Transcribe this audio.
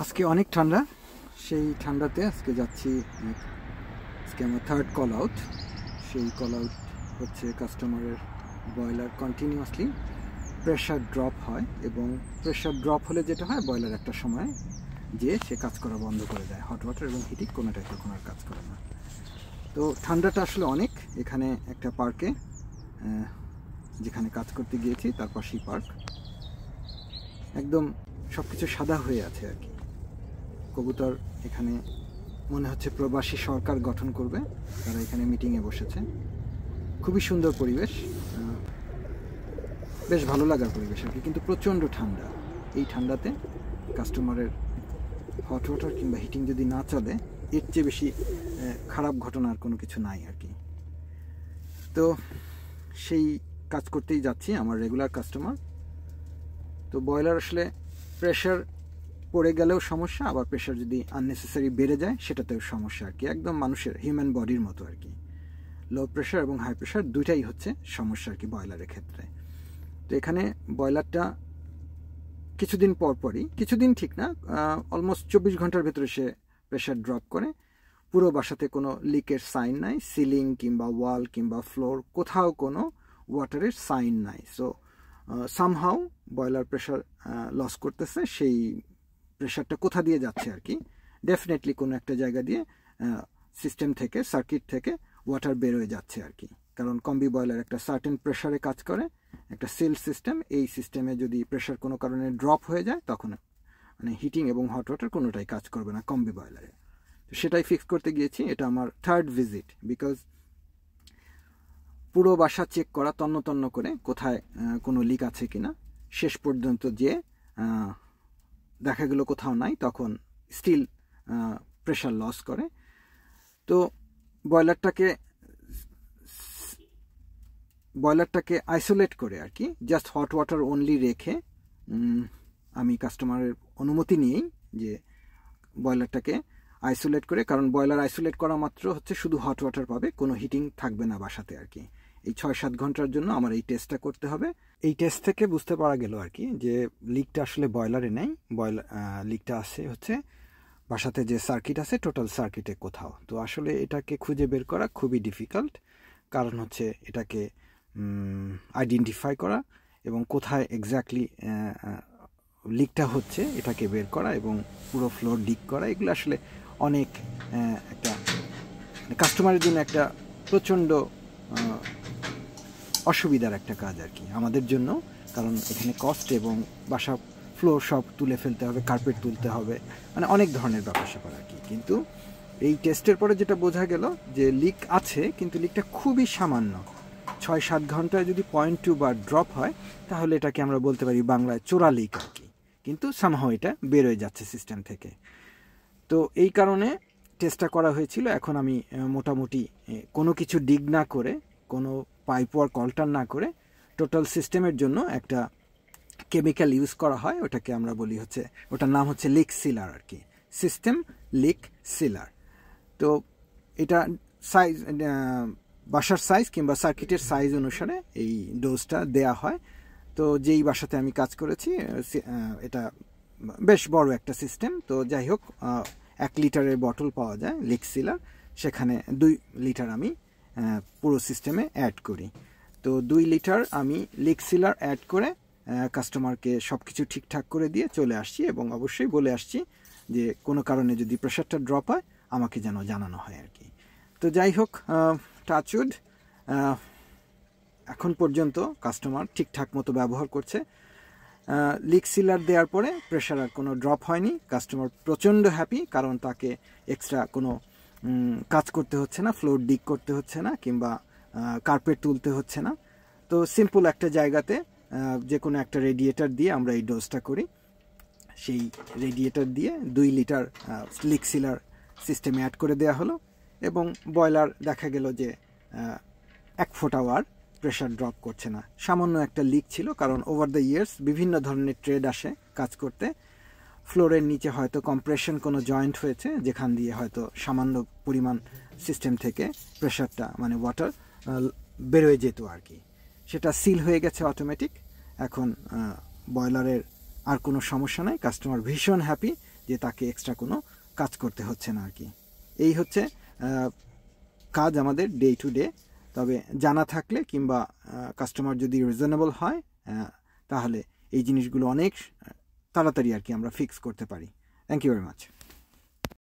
আজকে অনেক ঠান্ডা, সেই ঠান্ডাতে আজকে যাচ্ছি। আজকে আমার থার্ড কল আউট। সেই কল আউট হচ্ছে কাস্টমারের বয়লার কন্টিনিউয়াসলি প্রেশার ড্রপ হয়, এবং প্রেশার ড্রপ হলে যেটা হয়, বয়লার একটা সময় যে সে কাজ করা বন্ধ করে দেয়। হট ওয়াটার এবং হিটিং কোনোটাই তখন আর কাজ করে না। তো ঠান্ডাটা আসলে অনেক। এখানে একটা পার্কে, যেখানে কাজ করতে গিয়েছি তার পাশেই পার্ক, একদম সব কিছু সাদা হয়ে আছে আর কি। কবুতর এখানে মনে হচ্ছে প্রবাসী সরকার গঠন করবে, তারা এখানে মিটিংয়ে বসেছে। খুবই সুন্দর পরিবেশ, বেশ ভালো লাগার পরিবেশ আর কি, কিন্তু প্রচণ্ড ঠান্ডা। এই ঠান্ডাতে কাস্টমারের হট ওয়াটার কিংবা হিটিং যদি না চলে, এর চেয়ে বেশি খারাপ ঘটনা আর কোনো কিছু নাই আর কি। তো সেই কাজ করতেই যাচ্ছি, আমার রেগুলার কাস্টমার। তো বয়লার আসলে প্রেশার পড়ে গেলেও সমস্যা, আবার প্রেশার যদি আননেসেসারি বেড়ে যায় সেটাতেও সমস্যা আর কি। একদম মানুষের হিউম্যান বডির মতো আর কি। লো প্রেশার এবং হাই প্রেশার দুইটাই হচ্ছে সমস্যা আর কি বয়লারের ক্ষেত্রে। তো এখানে বয়লারটা কিছুদিন পরপরই, কিছুদিন ঠিক না, অলমোস্ট 24 ঘন্টার ভেতরে সে প্রেশার ড্রপ করে। পুরো বাসাতে কোনো লিকের সাইন নাই, সিলিং কিংবা ওয়াল কিংবা ফ্লোর কোথাও কোনো ওয়াটারের সাইন নাই। So somehow boiler pressure loss করতেছে। সেই প্রেশারটা কোথা দিয়ে যাচ্ছে আর কি, ডেফিনেটলি কোনো একটা জায়গা দিয়ে সিস্টেম থেকে, সার্কিট থেকে ওয়াটার বের হয়ে যাচ্ছে আর কি। কারণ কম্বি বয়লার একটা সার্টেন প্রেশারে কাজ করে, একটা সিল সিস্টেম। এই সিস্টেমে যদি প্রেশার কোনো কারণে ড্রপ হয়ে যায়, তখন মানে হিটিং এবং হট ওয়াটার কোনোটাই কাজ করবে না কম্বি বয়লারে। তো সেটাই ফিক্স করতে গিয়েছি। এটা আমার থার্ড ভিজিট, বিকজ পুরো বাসা চেক করা তন্ন তন্ন করে কোথায় কোনো লিক আছে কিনা, শেষ পর্যন্ত যে দেখা গেল কোথাও নাই, তখন স্টিল প্রেশার লস করে। তো বয়লারটাকে আইসোলেট করে আর কি, জাস্ট হট ওয়াটার অনলি রেখে, আমি কাস্টমারের অনুমতি নিয়েই যে বয়লারটাকে আইসোলেট করে, কারণ বয়লার আইসোলেট করা মাত্র হচ্ছে শুধু হট ওয়াটার পাবে, কোনো হিটিং থাকবে না বাসাতে আর কি। এই 6-7 ঘন্টার জন্য আমার এই টেস্টটা করতে হবে। এই টেস্ট থেকে বুঝতে পারা গেল আর কি যে লিকটা আসলে বয়লারে নেই, লিকটা আছে হচ্ছে বাসাতে যে সার্কিট আছে, টোটাল সার্কিটে কোথাও। তো আসলে এটাকে খুঁজে বের করা খুবই ডিফিকাল্ট, কারণ হচ্ছে এটাকে আইডেন্টিফাই করা এবং কোথায় এক্স্যাক্টলি লিকটা হচ্ছে এটাকে বের করা এবং পুরো ফ্লোর ডিক করা, এগুলো আসলে অনেক একটা কাস্টমারের জন্য একটা প্রচণ্ড অসুবিধার একটা কাজ আর কি, আমাদের জন্য। কারণ এখানে কস্ট এবং বাসা ফ্লোর সব তুলে ফেলতে হবে, কার্পেট তুলতে হবে, মানে অনেক ধরনের ব্যাপার স্যাপার আর কি। কিন্তু এই টেস্টের পরে যেটা বোঝা গেল যে লিক আছে, কিন্তু লিকটা খুবই সামান্য। 6-7 ঘন্টায় যদি 0.2 বার ড্রপ হয়, তাহলে এটাকে আমরা বলতে পারি বাংলায় চোরা লিক আর কি। কিন্তু সামহাও এটা বেরোয় যাচ্ছে সিস্টেম থেকে। তো এই কারণে টেস্টটা করা হয়েছিল। এখন আমি মোটামুটি কোনো কিছু ডিগ না করে, কোনো পাইপ ওয়ার্ক অল্টার না করে, টোটাল সিস্টেমের জন্য একটা কেমিক্যাল ইউজ করা হয়, ওটাকে আমরা বলি হচ্ছে, ওটার নাম হচ্ছে লিক সিলার আর কি, সিস্টেম লিক সিলার। তো এটা সাইজ, বাসার সাইজ কিংবা সার্কিটের সাইজ অনুসারে এই ডোজটা দেয়া হয়। তো যেই বাসাতে আমি কাজ করেছি, এটা বেশ বড় একটা সিস্টেম। তো যাই হোক, 1 লিটারের বটল পাওয়া যায় লিক সিলার, সেখানে 2 লিটার আমি পুরো সিস্টেমে অ্যাড করি। তো 2 লিটার আমি লিক সিলার অ্যাড করে কাস্টমারকে সব কিছু ঠিকঠাক করে দিয়ে চলে আসছি, এবং অবশ্যই বলে আসছি যে কোনো কারণে যদি প্রেশারটা ড্রপ হয় আমাকে যেন জানানো হয় আর কি। তো যাই হোক, টাচউড, এখন পর্যন্ত কাস্টমার ঠিকঠাক মতো ব্যবহার করছে। লিক সিলার দেওয়ার পরে প্রেশার আর কোনো ড্রপ হয়নি। কাস্টমার প্রচণ্ড হ্যাপি, কারণ তাকে এক্সট্রা কোনো কাজ করতে হচ্ছে না, ফ্লোর ডিক করতে হচ্ছে না, কিংবা কার্পেট তুলতে হচ্ছে না। তো সিম্পল একটা জায়গাতে যে কোনো একটা রেডিয়েটার দিয়ে আমরা এই ডোজটা করি। সেই রেডিয়েটার দিয়ে 2 লিটার লিক সিলার সিস্টেমে অ্যাড করে দেওয়া হলো, এবং বয়লার দেখা গেল যে 1 ফোঁটাও আর প্রেশার ড্রপ করছে না। সামান্য একটা লিক ছিল, কারণ ওভার দ্য ইয়ার্স বিভিন্ন ধরনের ট্রেড আসে কাজ করতে। ফ্লোরের নিচে হয়তো কম্প্রেশন কোনো জয়েন্ট হয়েছে, যেখান দিয়ে হয়তো সামান্য পরিমাণ সিস্টেম থেকে প্রেশারটা, মানে ওয়াটার বেরোয় যেত আর কি। সেটা সিল হয়ে গেছে অটোমেটিক। এখন বয়লারের আর কোনো সমস্যা নাই। কাস্টমার ভীষণ হ্যাপি যে তাকে এক্সট্রা কোনো কাজ করতে হচ্ছে না আর কি। এই হচ্ছে কাজ আমাদের ডে টু ডে। তবে জানা থাকলে কিংবা কাস্টমার যদি রিজনেবল হয় তাহলে এই জিনিসগুলো অনেক তাড়াতাড়ি আর কি আমরা ফিক্স করতে পারি। Thank you very much.